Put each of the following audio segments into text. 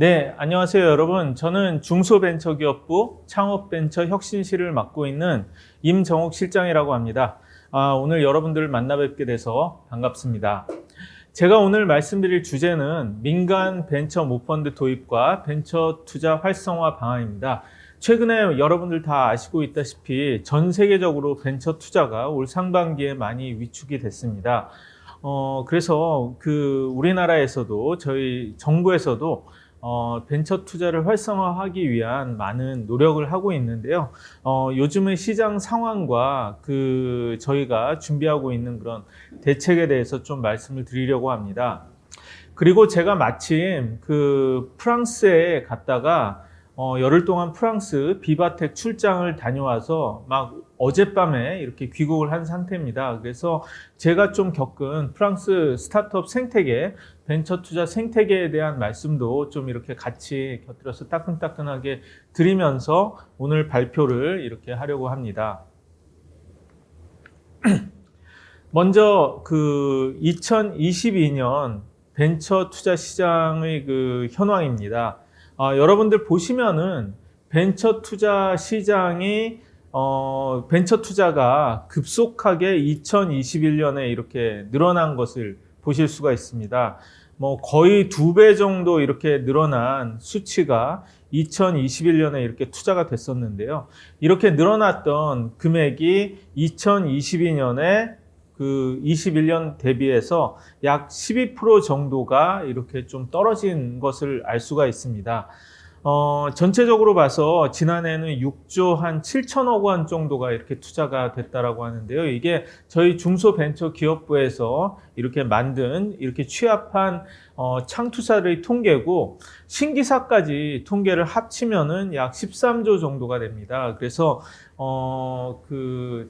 네, 안녕하세요, 여러분. 저는 중소벤처기업부 창업벤처혁신실을 맡고 있는 임정욱 실장이라고 합니다. 오늘 여러분들을 만나 뵙게 돼서 반갑습니다. 제가 오늘 말씀드릴 주제는 민간 벤처 모펀드 도입과 벤처 투자 활성화 방안입니다. 최근에 여러분들 다 아시고 있다시피 전 세계적으로 벤처 투자가 올 상반기에 많이 위축이 됐습니다. 그래서 우리나라에서도 저희 정부에서도 벤처 투자를 활성화하기 위한 많은 노력을 하고 있는데요. 요즘의 시장 상황과 저희가 준비하고 있는 그런 대책에 대해서 좀 말씀을 드리려고 합니다. 그리고 제가 마침 프랑스에 갔다가 열흘 동안 프랑스 비바텍 출장을 다녀와서 막 어젯밤에 이렇게 귀국을 한 상태입니다. 그래서 제가 좀 겪은 프랑스 스타트업 생태계, 벤처 투자 생태계에 대한 말씀도 좀 이렇게 같이 곁들여서 따끈따끈하게 드리면서 오늘 발표를 이렇게 하려고 합니다. 먼저 2022년 벤처 투자 시장의 현황입니다. 여러분들 보시면은 벤처 투자 시장이 벤처 투자가 급속하게 2021년에 이렇게 늘어난 것을 보실 수가 있습니다. 거의 2배 정도 이렇게 늘어난 수치가 2021년에 이렇게 투자가 됐었는데요. 이렇게 늘어났던 금액이 2022년에 21년 대비해서 약 12% 정도가 이렇게 좀 떨어진 것을 알 수가 있습니다. 전체적으로 봐서 지난해는 6조 한 7천억 원 정도가 이렇게 투자가 됐다라고 하는데요. 이게 저희 중소벤처기업부에서 이렇게 만든, 이렇게 취합한 창투사의 통계고, 신기사까지 통계를 합치면은 약 13조 정도가 됩니다. 그래서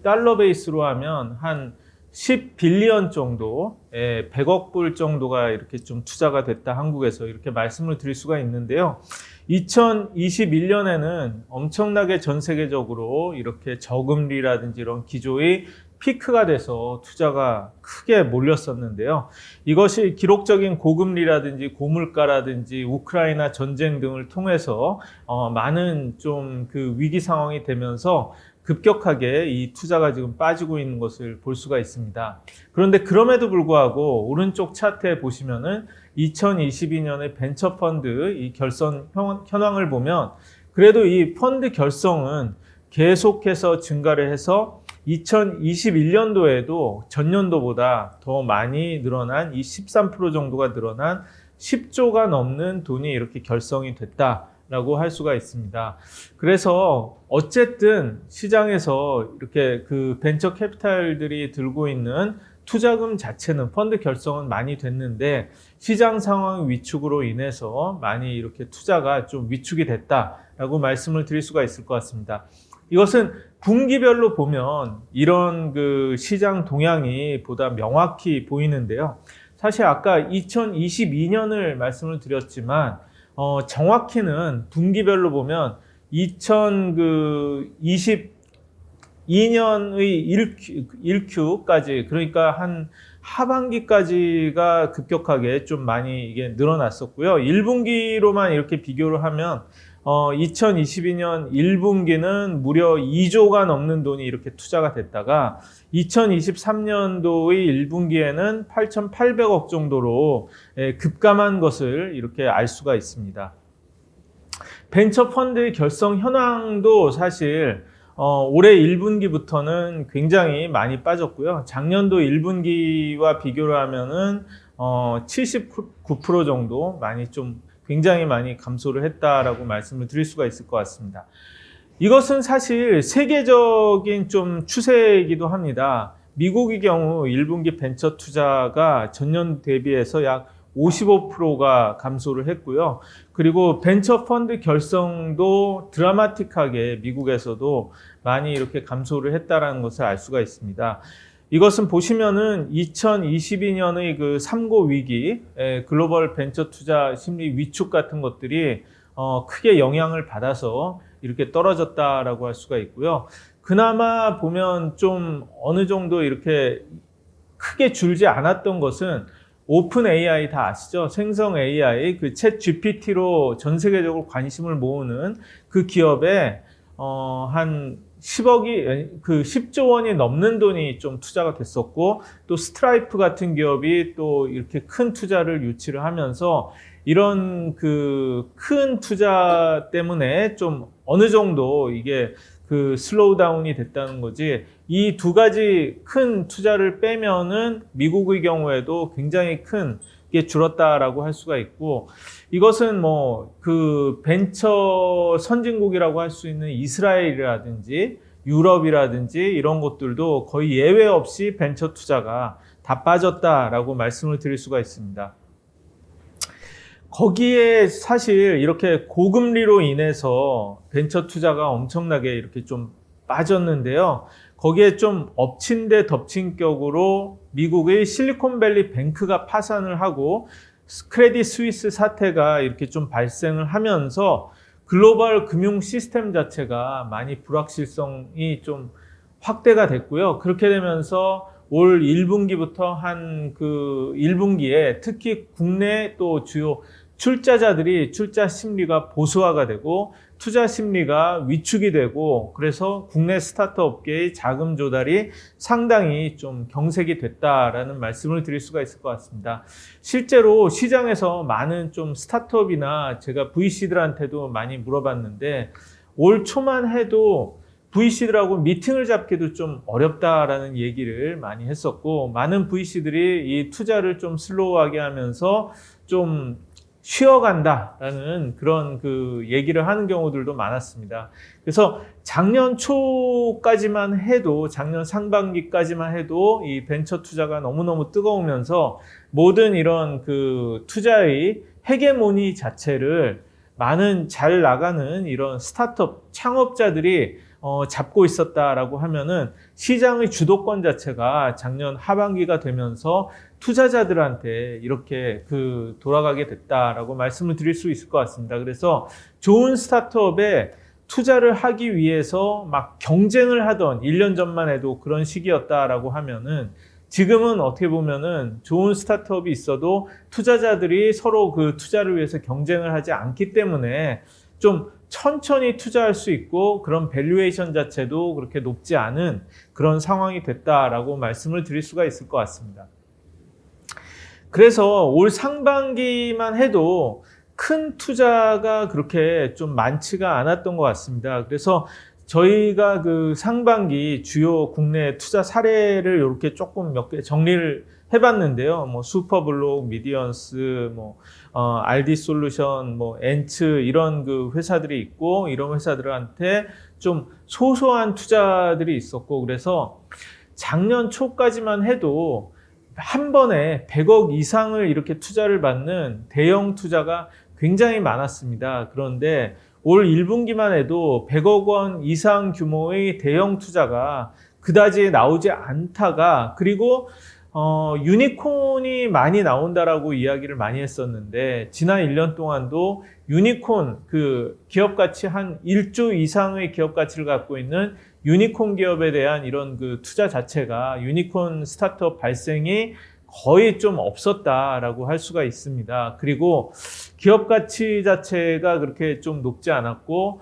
달러 베이스로 하면 한 10빌리언 정도, 100억 불 정도가 이렇게 좀 투자가 됐다, 한국에서 이렇게 말씀을 드릴 수가 있는데요. 2021년에는 엄청나게 전 세계적으로 이렇게 저금리라든지 이런 기조의 피크가 돼서 투자가 크게 몰렸었는데요. 이것이 기록적인 고금리라든지 고물가라든지 우크라이나 전쟁 등을 통해서 많은 좀 위기 상황이 되면서 급격하게 이 투자가 지금 빠지고 있는 것을 볼 수가 있습니다. 그런데 그럼에도 불구하고 오른쪽 차트에 보시면은 2022년의 벤처 펀드 이 결선 현황을 보면 그래도 이 펀드 결성은 계속해서 증가를 해서 2021년도에도 전년도보다 더 많이 늘어난 이 13% 정도가 늘어난 10조가 넘는 돈이 이렇게 결성이 됐다라고 할 수가 있습니다. 그래서 어쨌든 시장에서 이렇게 벤처 캐피탈들이 들고 있는 투자금 자체는, 펀드 결성은 많이 됐는데 시장 상황 위축으로 인해서 많이 이렇게 투자가 좀 위축이 됐다라고 말씀을 드릴 수가 있을 것 같습니다. 이것은 분기별로 보면 이런 시장 동향이 보다 명확히 보이는데요. 사실 아까 2022년을 말씀을 드렸지만 정확히는 분기별로 보면 2022년의 1Q까지, 그러니까 한 하반기까지가 급격하게 좀 많이 이게 늘어났었고요. 1분기로만 이렇게 비교를 하면 2022년 1분기는 무려 2조가 넘는 돈이 이렇게 투자가 됐다가 2023년도의 1분기에는 8,800억 정도로 급감한 것을 이렇게 알 수가 있습니다. 벤처 펀드의 결성 현황도 사실 올해 1분기부터는 굉장히 많이 빠졌고요. 작년도 1분기와 비교를 하면은 79% 정도 굉장히 많이 감소를 했다라고 말씀을 드릴 수가 있을 것 같습니다. 이것은 사실 세계적인 좀 추세이기도 합니다. 미국의 경우 1분기 벤처 투자가 전년 대비해서 약 55%가 감소를 했고요. 그리고 벤처 펀드 결성도 드라마틱하게 미국에서도 많이 이렇게 감소를 했다라는 것을 알 수가 있습니다. 이것은 보시면은 2022년의 3고 위기, 글로벌 벤처 투자 심리 위축 같은 것들이 크게 영향을 받아서 이렇게 떨어졌다라고 할 수가 있고요. 그나마 보면 좀 어느 정도 이렇게 크게 줄지 않았던 것은 오픈 AI 다 아시죠? 생성 AI, 그 챗 GPT로 전 세계적으로 관심을 모으는 그 기업에 한 10조 원이 넘는 돈이 좀 투자가 됐었고, 또 스트라이프 같은 기업이 또 이렇게 큰 투자를 유치를 하면서 이런 그 큰 투자 때문에 좀 어느 정도 이게 그 슬로우 다운이 됐다는 거지, 이 두 가지 큰 투자를 빼면은 미국의 경우에도 굉장히 큰 게 줄었다라고 할 수가 있고, 이것은 뭐 그 벤처 선진국이라고 할 수 있는 이스라엘이라든지 유럽이라든지 이런 곳들도 거의 예외 없이 벤처 투자가 다 빠졌다라고 말씀을 드릴 수가 있습니다. 거기에 사실 이렇게 고금리로 인해서 벤처 투자가 엄청나게 이렇게 좀 빠졌는데요. 거기에 좀 엎친 데 덮친 격으로 미국의 실리콘밸리 뱅크가 파산을 하고 크레딧 스위스 사태가 이렇게 좀 발생을 하면서 글로벌 금융 시스템 자체가 많이 불확실성이 좀 확대가 됐고요. 그렇게 되면서 올 1분기부터 한 그 1분기에 특히 국내 또 주요 출자자들이 출자 심리가 보수화가 되고 투자 심리가 위축이 되고, 그래서 국내 스타트업 업계의 자금 조달이 상당히 좀 경색이 됐다라는 말씀을 드릴 수가 있을 것 같습니다. 실제로 시장에서 많은 좀 스타트업이나 제가 VC들한테도 많이 물어봤는데, 올 초만 해도 VC들하고 미팅을 잡기도 좀 어렵다라는 얘기를 많이 했었고, 많은 VC들이 이 투자를 좀 슬로우하게 하면서 좀 쉬어간다라는 그런 그 얘기를 하는 경우들도 많았습니다. 그래서 작년 초까지만 해도, 작년 상반기까지만 해도 이 벤처 투자가 너무너무 뜨거우면서 모든 이런 그 투자의 헤게모니 자체를 많은 잘 나가는 이런 스타트업 창업자들이 잡고 있었다라고 하면은 시장의 주도권 자체가 작년 하반기가 되면서 투자자들한테 이렇게 그 돌아가게 됐다라고 말씀을 드릴 수 있을 것 같습니다. 그래서 좋은 스타트업에 투자를 하기 위해서 막 경쟁을 하던 1년 전만 해도 그런 시기였다라고 하면은, 지금은 어떻게 보면은 좋은 스타트업이 있어도 투자자들이 서로 그 투자를 위해서 경쟁을 하지 않기 때문에 좀 천천히 투자할 수 있고, 그런 밸류에이션 자체도 그렇게 높지 않은 그런 상황이 됐다라고 말씀을 드릴 수가 있을 것 같습니다. 그래서 올 상반기만 해도 큰 투자가 그렇게 좀 많지가 않았던 것 같습니다. 그래서 저희가 그 상반기 주요 국내 투자 사례를 이렇게 조금 몇 개 정리를 해봤는데요. 뭐 슈퍼블록, 미디언스, 뭐 RD 솔루션, 뭐 엔츠 이런 그 회사들이 있고, 이런 회사들한테 좀 소소한 투자들이 있었고, 그래서 작년 초까지만 해도 한 번에 100억 이상을 이렇게 투자를 받는 대형 투자가 굉장히 많았습니다. 그런데 올 1분기만 해도 100억 원 이상 규모의 대형 투자가 그다지 나오지 않다가, 그리고 유니콘이 많이 나온다라고 이야기를 많이 했었는데, 지난 1년 동안도 유니콘 그 기업 가치 한 1조 이상의 기업 가치를 갖고 있는 유니콘 기업에 대한 이런 그 투자 자체가, 유니콘 스타트업 발생이 거의 좀 없었다라고 할 수가 있습니다. 그리고 기업 가치 자체가 그렇게 좀 높지 않았고,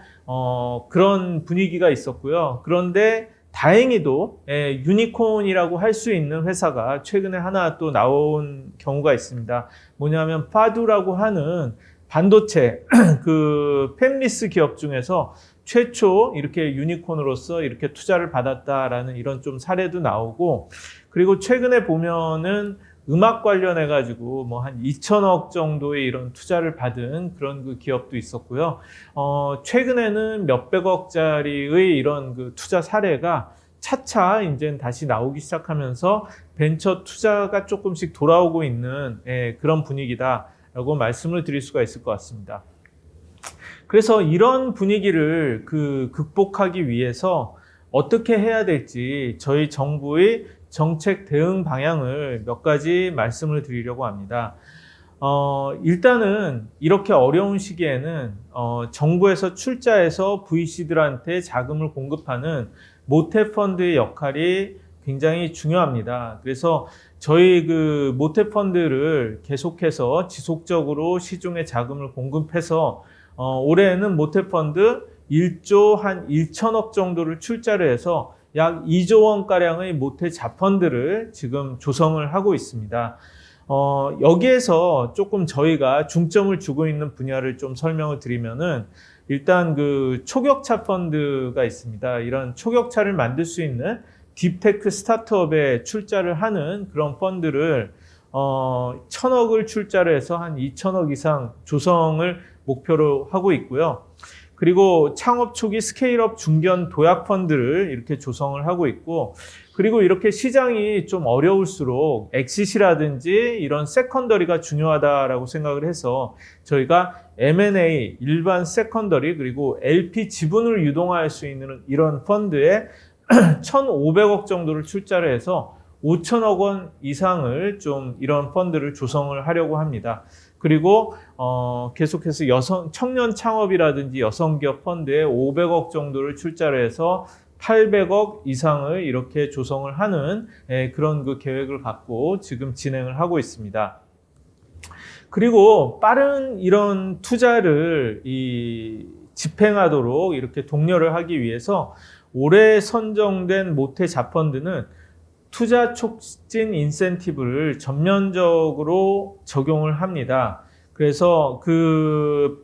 그런 분위기가 있었고요. 그런데 다행히도 유니콘이라고 할 수 있는 회사가 최근에 하나 또 나온 경우가 있습니다. 뭐냐면 파두라고 하는 반도체 그 팹리스 기업 중에서 최초 이렇게 유니콘으로서 이렇게 투자를 받았다라는 이런 좀 사례도 나오고, 그리고 최근에 보면은 음악 관련해 가지고 뭐 한 2천억 정도의 이런 투자를 받은 그런 그 기업도 있었고요. 최근에는 몇백억짜리의 이런 그 투자 사례가 차차 이제 다시 나오기 시작하면서 벤처 투자가 조금씩 돌아오고 있는 그런 분위기다라고 말씀을 드릴 수가 있을 것 같습니다. 그래서 이런 분위기를 극복하기 위해서 어떻게 해야 될지 저희 정부의 정책 대응 방향을 몇 가지 말씀을 드리려고 합니다. 일단은 이렇게 어려운 시기에는 정부에서 출자해서 VC들한테 자금을 공급하는 모태펀드의 역할이 굉장히 중요합니다. 그래서 저희 그 모태펀드를 계속해서 지속적으로 시중에 자금을 공급해서 올해는 모태펀드 1조 한 1천억 정도를 출자를 해서 약 2조 원가량의 모태 자펀드를 지금 조성을 하고 있습니다. 여기에서 조금 저희가 중점을 주고 있는 분야를 좀 설명을 드리면은 일단 그 초격차 펀드가 있습니다. 이런 초격차를 만들 수 있는 딥테크 스타트업에 출자를 하는 그런 펀드를 1,000억을 출자를 해서 한 2,000억 이상 조성을 목표로 하고 있고요. 그리고 창업 초기 스케일업 중견 도약 펀드를 이렇게 조성을 하고 있고, 그리고 이렇게 시장이 좀 어려울수록 엑시시라든지 이런 세컨더리가 중요하다라고 생각을 해서 저희가 M&A, 일반 세컨더리, 그리고 LP 지분을 유동할 수 있는 이런 펀드에 1,500억 정도를 출자를 해서 5천억 원 이상을 좀 이런 펀드를 조성을 하려고 합니다. 그리고 계속해서 청년 창업이라든지 여성기업 펀드에 500억 정도를 출자를 해서 800억 이상을 이렇게 조성을 하는 그런 그 계획을 갖고 지금 진행을 하고 있습니다. 그리고 빠른 이런 투자를 집행하도록 이렇게 독려를 하기 위해서 올해 선정된 모태 자펀드는 투자 촉진 인센티브를 전면적으로 적용을 합니다. 그래서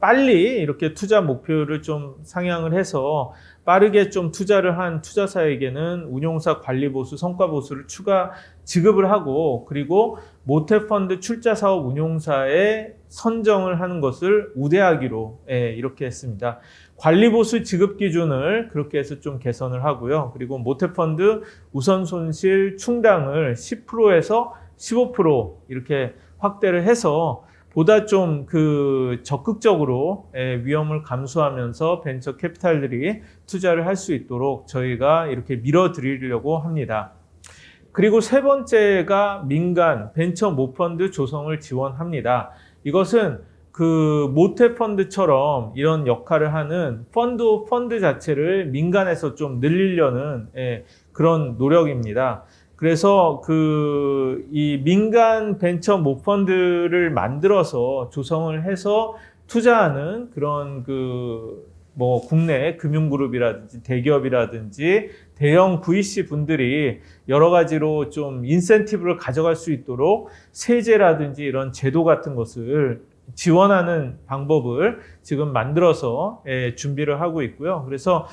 빨리 이렇게 투자 목표를 좀 상향을 해서 빠르게 좀 투자를 한 투자사에게는 운용사 관리보수, 성과보수를 추가 지급을 하고, 그리고 모태펀드 출자사업 운용사에 선정을 하는 것을 우대하기로 이렇게 했습니다. 관리보수 지급 기준을 그렇게 해서 좀 개선을 하고요. 그리고 모태펀드 우선손실 충당을 10%에서 15% 이렇게 확대를 해서 보다 좀 적극적으로 위험을 감수하면서 벤처 캐피탈들이 투자를 할 수 있도록 저희가 이렇게 밀어드리려고 합니다. 그리고 세 번째가 민간 벤처 모펀드 조성을 지원합니다. 이것은 모태펀드처럼 이런 역할을 하는 펀드 자체를 민간에서 좀 늘리려는 그런 노력입니다. 그래서 이 민간 벤처 모펀드를 만들어서 조성을 해서 투자하는 그런 국내 금융그룹이라든지 대기업이라든지 대형 VC 분들이 여러 가지로 좀 인센티브를 가져갈 수 있도록 세제라든지 이런 제도 같은 것을 지원하는 방법을 지금 만들어서 준비를 하고 있고요. 그래서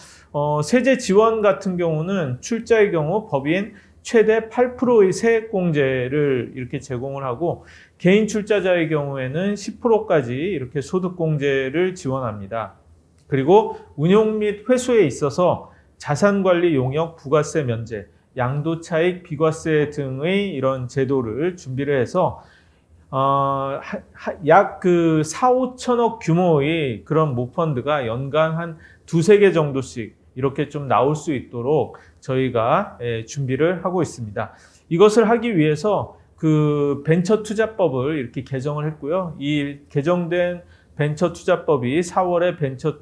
세제 지원 같은 경우는 출자의 경우 법인 최대 8%의 세액공제를 이렇게 제공을 하고, 개인 출자자의 경우에는 10%까지 이렇게 소득공제를 지원합니다. 그리고 운용 및 회수에 있어서 자산관리 용역 부가세 면제, 양도차익 비과세 등의 이런 제도를 준비를 해서 약 4, 5천억 규모의 그런 모펀드가 연간 한 두세 개 정도씩 이렇게 좀 나올 수 있도록 저희가 준비를 하고 있습니다. 이것을 하기 위해서 벤처 투자법을 이렇게 개정을 했고요. 이 개정된 벤처 투자법이 4월에 벤처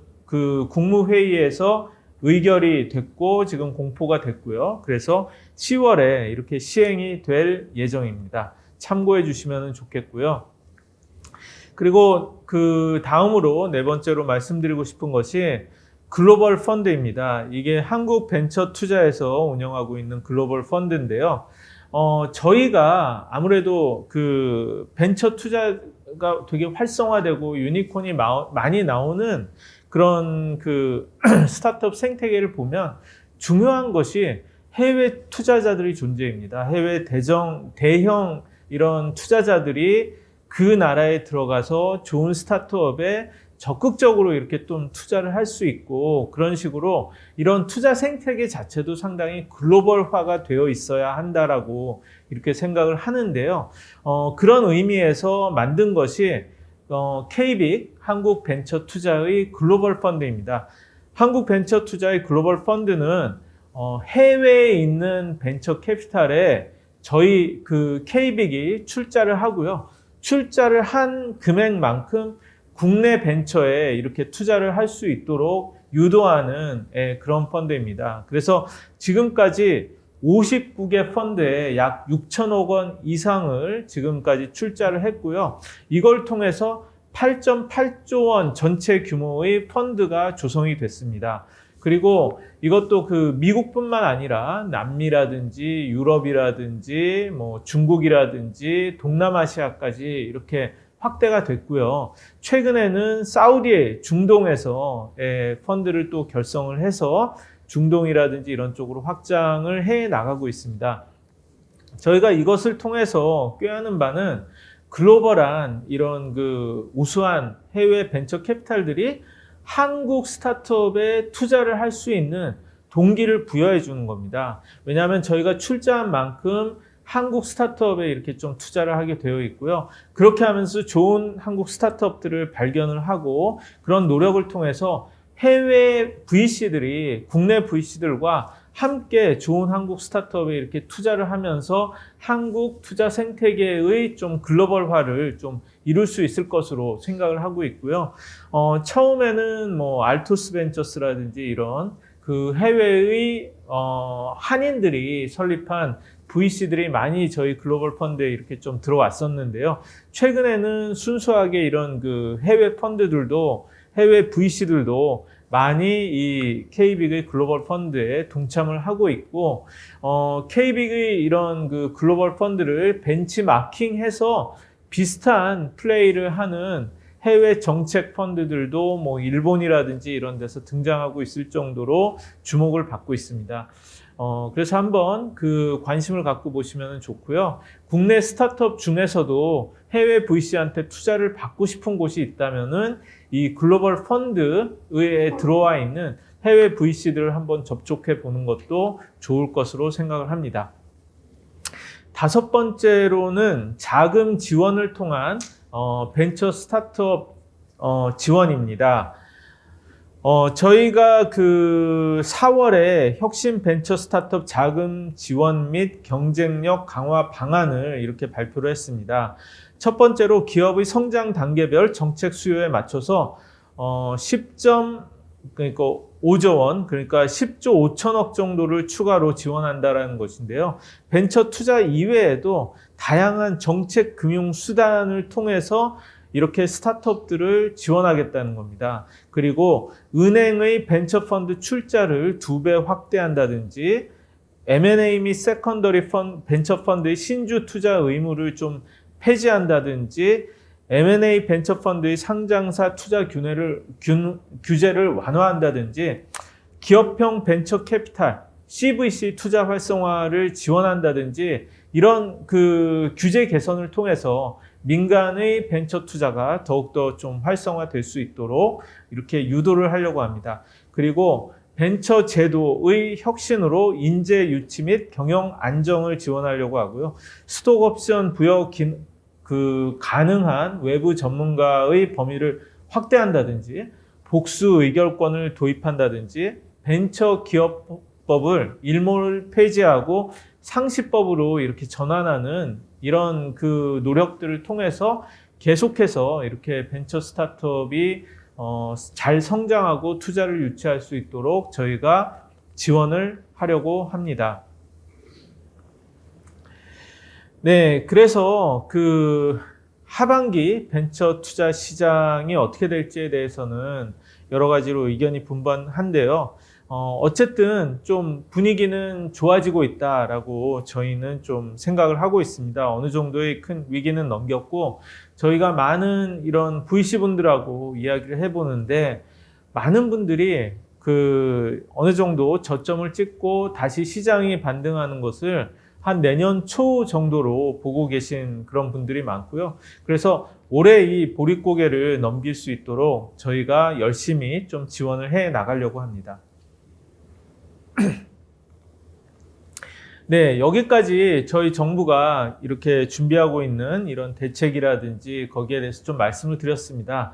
국무회의에서 의결이 됐고 지금 공포가 됐고요. 그래서 10월에 이렇게 시행이 될 예정입니다. 참고해 주시면 좋겠고요. 그리고 다음으로 네 번째로 말씀드리고 싶은 것이 글로벌 펀드입니다. 이게 한국 벤처 투자에서 운영하고 있는 글로벌 펀드인데요. 저희가 아무래도 벤처 투자가 되게 활성화되고 유니콘이 많이 나오는 그런 스타트업 생태계를 보면 중요한 것이 해외 투자자들의 존재입니다. 해외 대형 이런 투자자들이 그 나라에 들어가서 좋은 스타트업에 적극적으로 이렇게 좀 투자를 할 수 있고, 그런 식으로 이런 투자 생태계 자체도 상당히 글로벌화가 되어 있어야 한다라고 이렇게 생각을 하는데요. 그런 의미에서 만든 것이 KBIC 한국 벤처 투자의 글로벌 펀드입니다. 한국 벤처 투자의 글로벌 펀드는 해외에 있는 벤처 캐피탈에 저희 KBIC이 출자를 하고요. 출자를 한 금액만큼 국내 벤처에 이렇게 투자를 할 수 있도록 유도하는 그런 펀드입니다. 그래서 지금까지 59개 펀드에 약 6천억 원 이상을 지금까지 출자를 했고요. 이걸 통해서 8.8조 원 전체 규모의 펀드가 조성이 됐습니다. 그리고 이것도 그 미국뿐만 아니라 남미라든지 유럽이라든지 뭐 중국이라든지 동남아시아까지 이렇게 확대가 됐고요. 최근에는 사우디, 중동에서 펀드를 또 결성을 해서 중동이라든지 이런 쪽으로 확장을 해 나가고 있습니다. 저희가 이것을 통해서 꾀하는 바는 글로벌한 이런 그 우수한 해외 벤처 캐피탈들이 한국 스타트업에 투자를 할 수 있는 동기를 부여해 주는 겁니다. 왜냐하면 저희가 출자한 만큼 한국 스타트업에 이렇게 좀 투자를 하게 되어 있고요. 그렇게 하면서 좋은 한국 스타트업들을 발견을 하고 그런 노력을 통해서 해외 VC들이 국내 VC들과 함께 좋은 한국 스타트업에 이렇게 투자를 하면서 한국 투자 생태계의 좀 글로벌화를 좀 이룰 수 있을 것으로 생각을 하고 있고요. 처음에는 뭐 알토스 벤처스라든지 이런 그 해외의 한인들이 설립한 VC들이 많이 저희 글로벌 펀드에 이렇게 좀 들어왔었는데요. 최근에는 순수하게 이런 그 해외 펀드들도 해외 VC들도 많이 이 K빅의 글로벌 펀드에 동참을 하고 있고, K빅의 이런 그 글로벌 펀드를 벤치마킹해서 비슷한 플레이를 하는 해외 정책 펀드들도 뭐 일본이라든지 이런 데서 등장하고 있을 정도로 주목을 받고 있습니다. 그래서 한번 그 관심을 갖고 보시면 좋고요. 국내 스타트업 중에서도 해외 VC한테 투자를 받고 싶은 곳이 있다면은 이 글로벌 펀드에 들어와 있는 해외 VC들을 한번 접촉해 보는 것도 좋을 것으로 생각을 합니다. 다섯 번째로는 자금 지원을 통한 벤처 스타트업 지원입니다. 저희가 그 4월에 혁신 벤처 스타트업 자금 지원 및 경쟁력 강화 방안을 이렇게 발표를 했습니다. 첫 번째로 기업의 성장 단계별 정책 수요에 맞춰서 5조 원, 그러니까 10조 5천억 정도를 추가로 지원한다는 것인데요. 벤처 투자 이외에도 다양한 정책 금융 수단을 통해서 이렇게 스타트업들을 지원하겠다는 겁니다. 그리고 은행의 벤처 펀드 출자를 2배 확대한다든지 M&A 및 세컨더리 벤처 펀드의 신주 투자 의무를 좀 폐지한다든지 M&A 벤처 펀드의 상장사 투자 규제를 완화한다든지 기업형 벤처 캐피탈 CVC 투자 활성화를 지원한다든지 이런 그 규제 개선을 통해서 민간의 벤처 투자가 더욱더 좀 활성화될 수 있도록 이렇게 유도를 하려고 합니다. 그리고 벤처 제도의 혁신으로 인재 유치 및 경영 안정을 지원하려고 하고요. 스톡 옵션 부여 가능한 외부 전문가의 범위를 확대한다든지 복수 의결권을 도입한다든지 벤처 기업법을 일몰 폐지하고 상시법으로 이렇게 전환하는 이런 그 노력들을 통해서 계속해서 이렇게 벤처 스타트업이 잘 성장하고 투자를 유치할 수 있도록 저희가 지원을 하려고 합니다. 네, 그래서 그 하반기 벤처 투자 시장이 어떻게 될지에 대해서는 여러 가지로 의견이 분분한데요. 어쨌든 좀 분위기는 좋아지고 있다라고 저희는 좀 생각을 하고 있습니다. 어느 정도의 큰 위기는 넘겼고 저희가 많은 이런 VC분들하고 이야기를 해보는데 많은 분들이 그 어느 정도 저점을 찍고 다시 시장이 반등하는 것을 한 내년 초 정도로 보고 계신 그런 분들이 많고요. 그래서 올해 이 보릿고개를 넘길 수 있도록 저희가 열심히 좀 지원을 해 나가려고 합니다. 네, 여기까지 저희 정부가 이렇게 준비하고 있는 이런 대책이라든지 거기에 대해서 좀 말씀을 드렸습니다.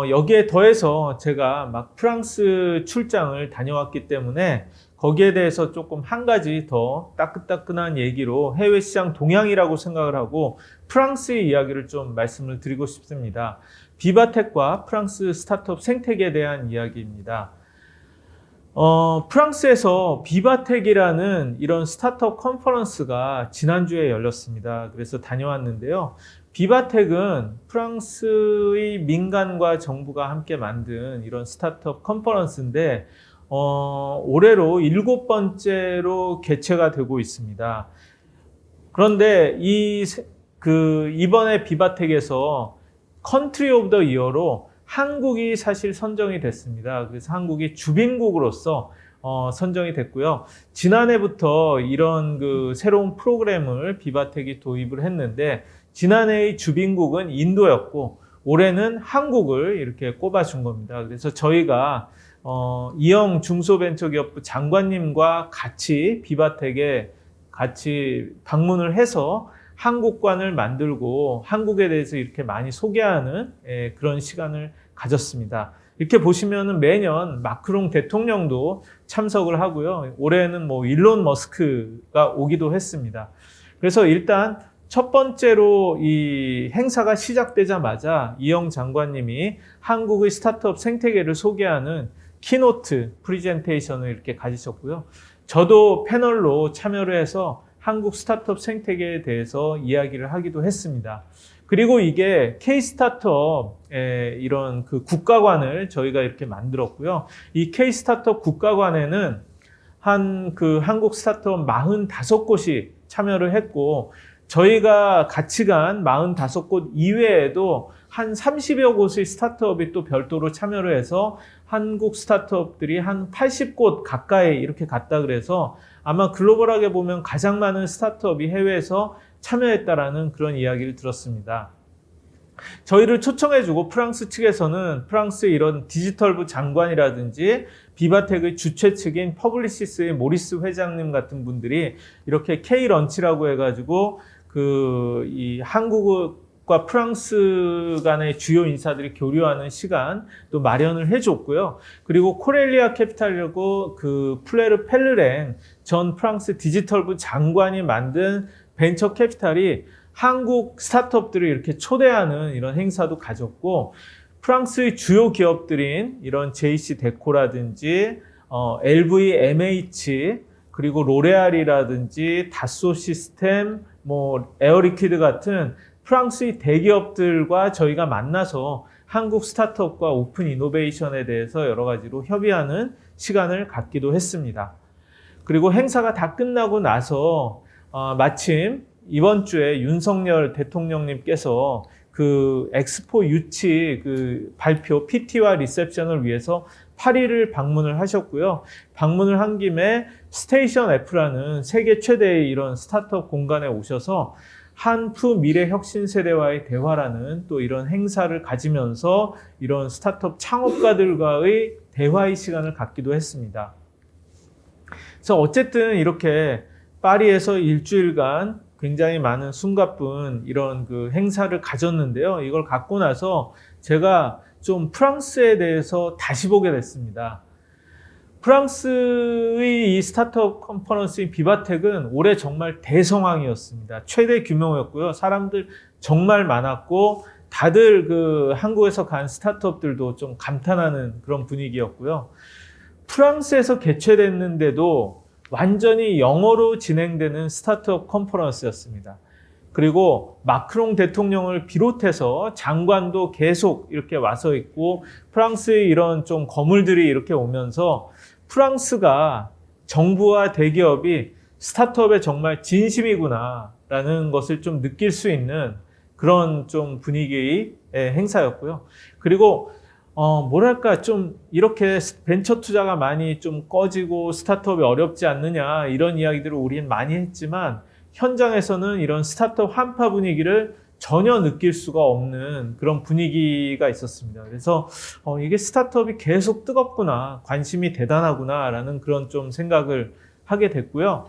여기에 더해서 제가 막 프랑스 출장을 다녀왔기 때문에 거기에 대해서 조금 한 가지 더 따끈따끈한 얘기로 해외 시장 동향이라고 생각을 하고 프랑스의 이야기를 좀 말씀을 드리고 싶습니다. 비바텍과 프랑스 스타트업 생태계에 대한 이야기입니다. 프랑스에서 비바텍이라는 이런 스타트업 컨퍼런스가 지난주에 열렸습니다. 그래서 다녀왔는데요. 비바텍은 프랑스의 민간과 정부가 함께 만든 이런 스타트업 컨퍼런스인데, 올해로 7번째로 개최가 되고 있습니다. 그런데 이번에 비바텍에서 컨트리 오브 더 이어로 한국이 사실 선정이 됐습니다. 그래서 한국이 주빈국으로서 선정이 됐고요. 지난해부터 이런 새로운 프로그램을 비바텍이 도입을 했는데, 지난해의 주빈국은 인도였고 올해는 한국을 이렇게 꼽아준 겁니다. 그래서 저희가 이영 중소벤처기업부 장관님과 같이 비바텍에 같이 방문을 해서 한국관을 만들고 한국에 대해서 이렇게 많이 소개하는 그런 시간을 가졌습니다. 이렇게 보시면은 매년 마크롱 대통령도 참석을 하고요. 올해는 일론 머스크가 오기도 했습니다. 그래서 일단 첫 번째로 이 행사가 시작되자마자 이영 장관님이 한국의 스타트업 생태계를 소개하는 키노트 프리젠테이션을 이렇게 가지셨고요. 저도 패널로 참여를 해서 한국 스타트업 생태계에 대해서 이야기를 하기도 했습니다. 그리고 이게 K-스타트업의 이런 국가관을 저희가 이렇게 만들었고요. 이 K-스타트업 국가관에는 한국 스타트업 45곳이 참여를 했고, 저희가 같이 간 45곳 이외에도 한 30여 곳의 스타트업이 또 별도로 참여를 해서 한국 스타트업들이 한 80곳 가까이 이렇게 갔다 그래서 아마 글로벌하게 보면 가장 많은 스타트업이 해외에서 참여했다라는 그런 이야기를 들었습니다. 저희를 초청해주고 프랑스 측에서는 프랑스의 이런 디지털부 장관이라든지 비바텍의 주최 측인 퍼블리시스의 모리스 회장님 같은 분들이 이렇게 K-런치라고 해가지고 이 한국과 프랑스 간의 주요 인사들이 교류하는 시간 또 마련을 해줬고요. 그리고 코렐리아 캐피탈이라고 플레르 펠르랭 전 프랑스 디지털부 장관이 만든 벤처 캐피탈이 한국 스타트업들을 이렇게 초대하는 이런 행사도 가졌고, 프랑스의 주요 기업들인 이런 JC데코라든지 LVMH 그리고 로레알이라든지 다소 시스템, 에어리퀴드 같은 프랑스의 대기업들과 저희가 만나서 한국 스타트업과 오픈 이노베이션에 대해서 여러 가지로 협의하는 시간을 갖기도 했습니다. 그리고 행사가 다 끝나고 나서 마침 이번 주에 윤석열 대통령님께서 엑스포 유치 발표 PT와 리셉션을 위해서 파리를 방문을 하셨고요. 방문을 한 김에 스테이션 F라는 세계 최대의 이런 스타트업 공간에 오셔서 한푸 미래 혁신 세대와의 대화라는 또 이런 행사를 가지면서 이런 스타트업 창업가들과의 대화의 시간을 갖기도 했습니다. 그래서 어쨌든 이렇게 파리에서 일주일간 굉장히 많은 숨가쁜 이런 행사를 가졌는데요. 이걸 갖고 나서 제가 좀 프랑스에 대해서 다시 보게 됐습니다. 프랑스의 이 스타트업 컨퍼런스인 비바텍은 올해 정말 대성황이었습니다. 최대 규모였고요. 사람들 정말 많았고, 다들 한국에서 간 스타트업들도 좀 감탄하는 그런 분위기였고요. 프랑스에서 개최됐는데도 완전히 영어로 진행되는 스타트업 컨퍼런스였습니다. 그리고 마크롱 대통령을 비롯해서 장관도 계속 이렇게 와서 있고, 프랑스의 이런 좀 거물들이 이렇게 오면서 프랑스가 정부와 대기업이 스타트업에 정말 진심이구나라는 것을 좀 느낄 수 있는 그런 좀 분위기의 행사였고요. 그리고 뭐랄까 좀 이렇게 벤처 투자가 많이 좀 꺼지고 스타트업이 어렵지 않느냐 이런 이야기들을 우리는 많이 했지만, 현장에서는 이런 스타트업 한파 분위기를 전혀 느낄 수가 없는 그런 분위기가 있었습니다. 그래서 이게 스타트업이 계속 뜨겁구나, 관심이 대단하구나 라는 그런 좀 생각을 하게 됐고요.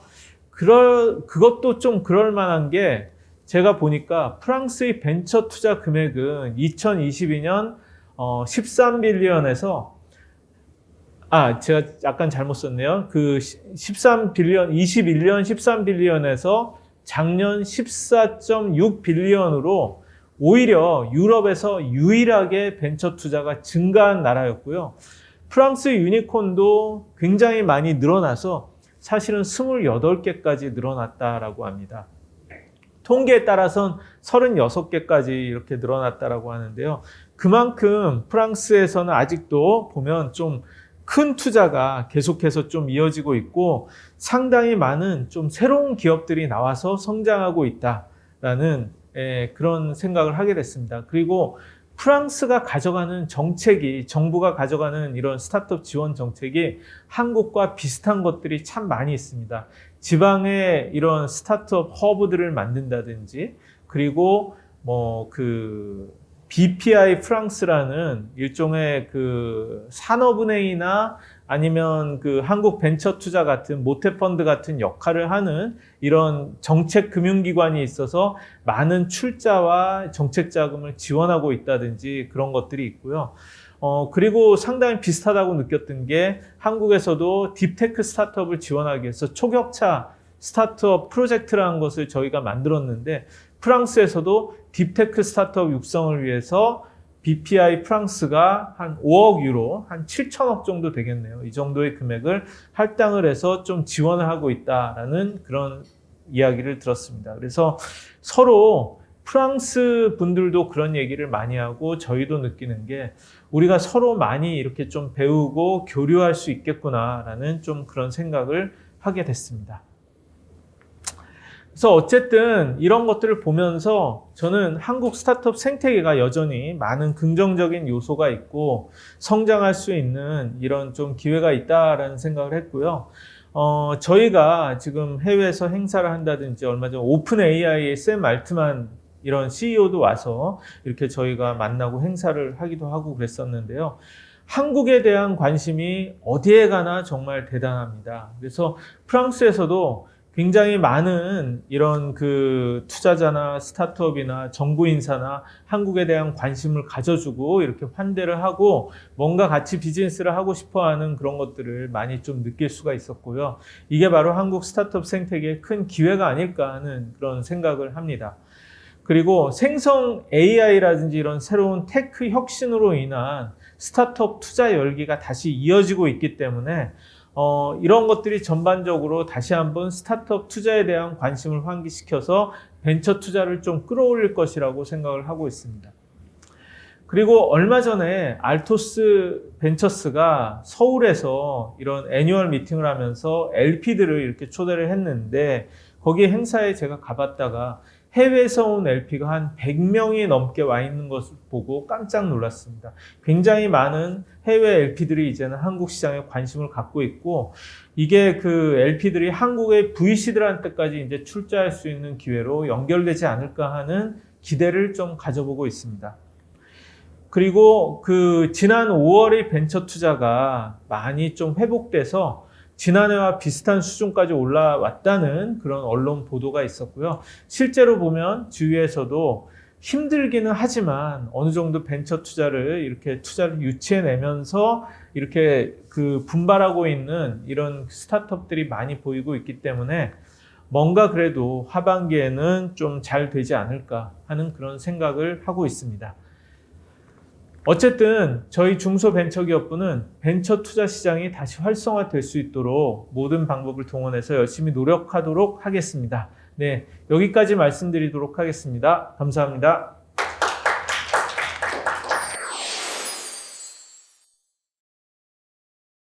그것도 좀 그럴 만한 게, 제가 보니까 프랑스의 벤처 투자 금액은 2022년 13빌리언에서 제가 약간 잘못 썼네요. 21년 13빌리언에서 작년 14.6빌리언으로 오히려 유럽에서 유일하게 벤처 투자가 증가한 나라였고요. 프랑스 유니콘도 굉장히 많이 늘어나서 사실은 28개까지 늘어났다라고 합니다. 통계에 따라서는 36개까지 이렇게 늘어났다라고 하는데요. 그만큼 프랑스에서는 아직도 보면 좀 큰 투자가 계속해서 좀 이어지고 있고 상당히 많은 좀 새로운 기업들이 나와서 성장하고 있다라는 그런 생각을 하게 됐습니다. 그리고 프랑스가 가져가는 정책이, 정부가 가져가는 이런 스타트업 지원 정책이 한국과 비슷한 것들이 참 많이 있습니다. 지방에 이런 스타트업 허브들을 만든다든지, 그리고 BPI 프랑스라는 일종의 그 산업은행이나 아니면 그 한국벤처투자 같은 모태펀드 같은 역할을 하는 이런 정책 금융기관이 있어서 많은 출자와 정책 자금을 지원하고 있다든지 그런 것들이 있고요. 그리고 상당히 비슷하다고 느꼈던 게 한국에서도 딥테크 스타트업을 지원하기 위해서 초격차 스타트업 프로젝트라는 것을 저희가 만들었는데 프랑스에서도 딥테크 스타트업 육성을 위해서 BPI 프랑스가 한 5억 유로, 한 7천억 정도 되겠네요. 이 정도의 금액을 할당을 해서 좀 지원을 하고 있다라는 그런 이야기를 들었습니다. 그래서 서로 프랑스 분들도 그런 얘기를 많이 하고 저희도 느끼는 게 우리가 서로 많이 이렇게 좀 배우고 교류할 수 있겠구나라는 좀 그런 생각을 하게 됐습니다. 그래서 어쨌든 이런 것들을 보면서 저는 한국 스타트업 생태계가 여전히 많은 긍정적인 요소가 있고 성장할 수 있는 이런 좀 기회가 있다라는 생각을 했고요. 저희가 지금 해외에서 행사를 한다든지 얼마 전 오픈 AI의 샘 알트만 이런 CEO도 와서 이렇게 저희가 만나고 행사를 하기도 하고 그랬었는데요. 한국에 대한 관심이 어디에 가나 정말 대단합니다. 그래서 프랑스에서도 굉장히 많은 이런 그 투자자나 스타트업이나 정부 인사나 한국에 대한 관심을 가져주고 이렇게 환대를 하고 뭔가 같이 비즈니스를 하고 싶어 하는 그런 것들을 많이 좀 느낄 수가 있었고요. 이게 바로 한국 스타트업 생태계의 큰 기회가 아닐까 하는 그런 생각을 합니다. 그리고 생성 AI라든지 이런 새로운 테크 혁신으로 인한 스타트업 투자 열기가 다시 이어지고 있기 때문에 이런 것들이 전반적으로 다시 한번 스타트업 투자에 대한 관심을 환기시켜서 벤처 투자를 좀 끌어올릴 것이라고 생각을 하고 있습니다. 그리고 얼마 전에 알토스 벤처스가 서울에서 이런 애뉴얼 미팅을 하면서 LP들을 이렇게 초대를 했는데 거기 행사에 제가 가봤다가 해외에서 온 LP가 한 100명이 넘게 와 있는 것을 보고 깜짝 놀랐습니다. 굉장히 많은 해외 LP들이 이제는 한국 시장에 관심을 갖고 있고 이게 그 LP들이 한국의 VC들한테까지 이제 출자할 수 있는 기회로 연결되지 않을까 하는 기대를 좀 가져보고 있습니다. 그리고 그 지난 5월의 벤처 투자가 많이 좀 회복돼서 지난해와 비슷한 수준까지 올라왔다는 그런 언론 보도가 있었고요. 실제로 보면 주위에서도 힘들기는 하지만 어느 정도 벤처 투자를 이렇게 투자를 유치해내면서 이렇게 그 분발하고 있는 이런 스타트업들이 많이 보이고 있기 때문에 뭔가 그래도 하반기에는 좀 잘 되지 않을까 하는 그런 생각을 하고 있습니다. 어쨌든 저희 중소벤처기업부는 벤처 투자 시장이 다시 활성화될 수 있도록 모든 방법을 동원해서 열심히 노력하도록 하겠습니다. 네, 여기까지 말씀드리도록 하겠습니다. 감사합니다.